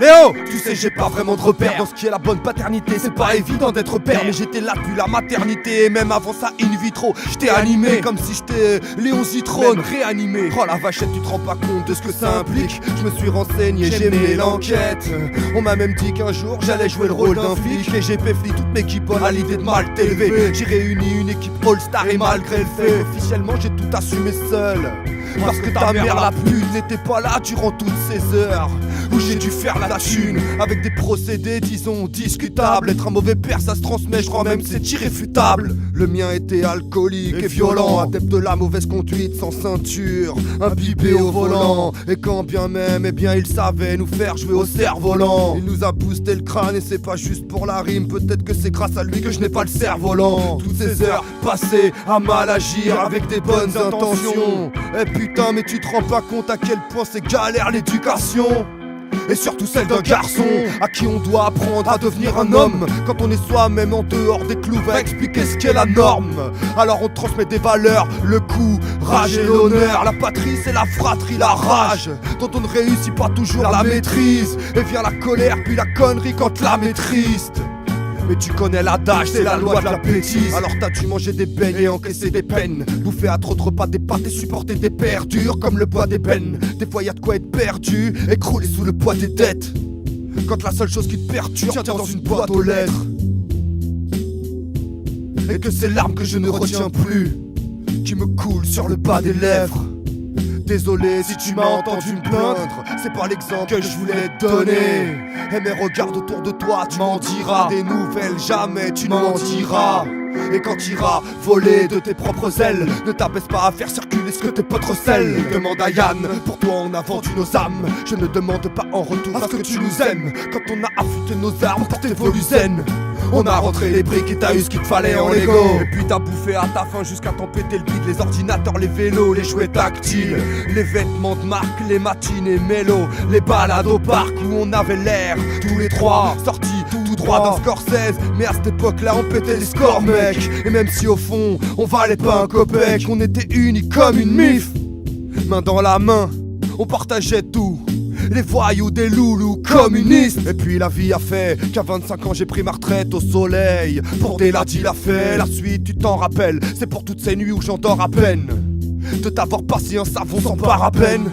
Léo, tu sais j'ai pas vraiment de repères dans ce qui est la bonne paternité, c'est pas évident d'être père. Mais j'étais là depuis la maternité et même avant ça in vitro. J't'ai animé comme si j'étais Léon Zitrone, réanimé. Oh la vachette, tu te rends pas compte de ce que ça implique. Je me suis renseigné, j'ai mené l'enquête. On m'a même dit qu'un jour j'allais jouer le rôle d'un flic. Et j'ai péfli toute l'équipe à l'idée de mal t'élever. J'ai réuni une équipe all-star et malgré le fait, officiellement j'ai tout assumé seul. Parce que ta mère la pute n'était pas là durant toutes ces heures où j'ai dû faire la thune avec des procédés disons discutables. Être un mauvais père ça se transmet, je crois même que c'est irréfutable. Le mien était alcoolique et violent, adepte de la mauvaise conduite sans ceinture, imbibé au volant. Et quand bien même, eh bien il savait nous faire jouer au cerf-volant. Il nous a boosté le crâne et c'est pas juste pour la rime. Peut-être que c'est grâce à lui que je n'ai pas le cerf-volant. Toutes ces heures passées à mal agir avec des bonnes intentions. Eh putain mais tu te rends pas compte à quel point c'est galère l'éducation. Et surtout celle d'un garçon à qui on doit apprendre à devenir un homme. Quand on est soi-même en dehors des clous, va expliquer ce qu'est la norme. Alors on transmet des valeurs, le courage et l'honneur. La patrie c'est la fratrie, la rage dont on ne réussit pas toujours la maîtrise. Et vient la colère puis la connerie quand l'âme est triste. Mais tu connais l'adage, c'est la loi de la bêtise. Alors t'as dû manger des beignes et encaisser des peines, bouffer à trop de repas des pâtes et supporter des pères durs comme le poids des peines. Des fois y'a de quoi être perdu, écrouler sous le poids des dettes. Quand la seule chose qui te perturbe tient dans une boîte aux lettres. Et que c'est l'arme que je ne retiens plus qui me coule sur le bas des lèvres. Désolé si tu m'as entendu me plaindre, c'est pas l'exemple que je voulais te donner. Et mais regarde autour de toi, tu m'en diras des nouvelles, jamais tu m'en diras. Et quand t'iras voler de tes propres ailes, ne t'abaisse pas à faire circuler ce que tes potes recèlent. Demande à Yann, pour toi on a vendu nos âmes. Je ne demande pas en retour parce que tu nous aimes. Quand on a affûté nos armes pour tes volusaines, on a rentré les briques et t'as eu ce qu'il te fallait en Lego. Et puis t'as bouffé à ta faim jusqu'à t'en péter le bide. Les ordinateurs, les vélos, les jouets tactiles, les vêtements de marque, les matinées mélo, les balades au parc où on avait l'air tous les trois sortis tout droit d'un Scorsese. Mais à cette époque-là on pétait les scores mec. Et même si au fond on valait pas un copec, on était unis comme une mif. Main dans la main, on partageait tout. Les voyous des loulous communistes. Et puis la vie a fait qu'à 25 ans j'ai pris ma retraite au soleil. Pour des ladis l'a fait, la suite tu t'en rappelles. C'est pour toutes ces nuits où j'endors à peine de t'avoir passé un savon sans parabène.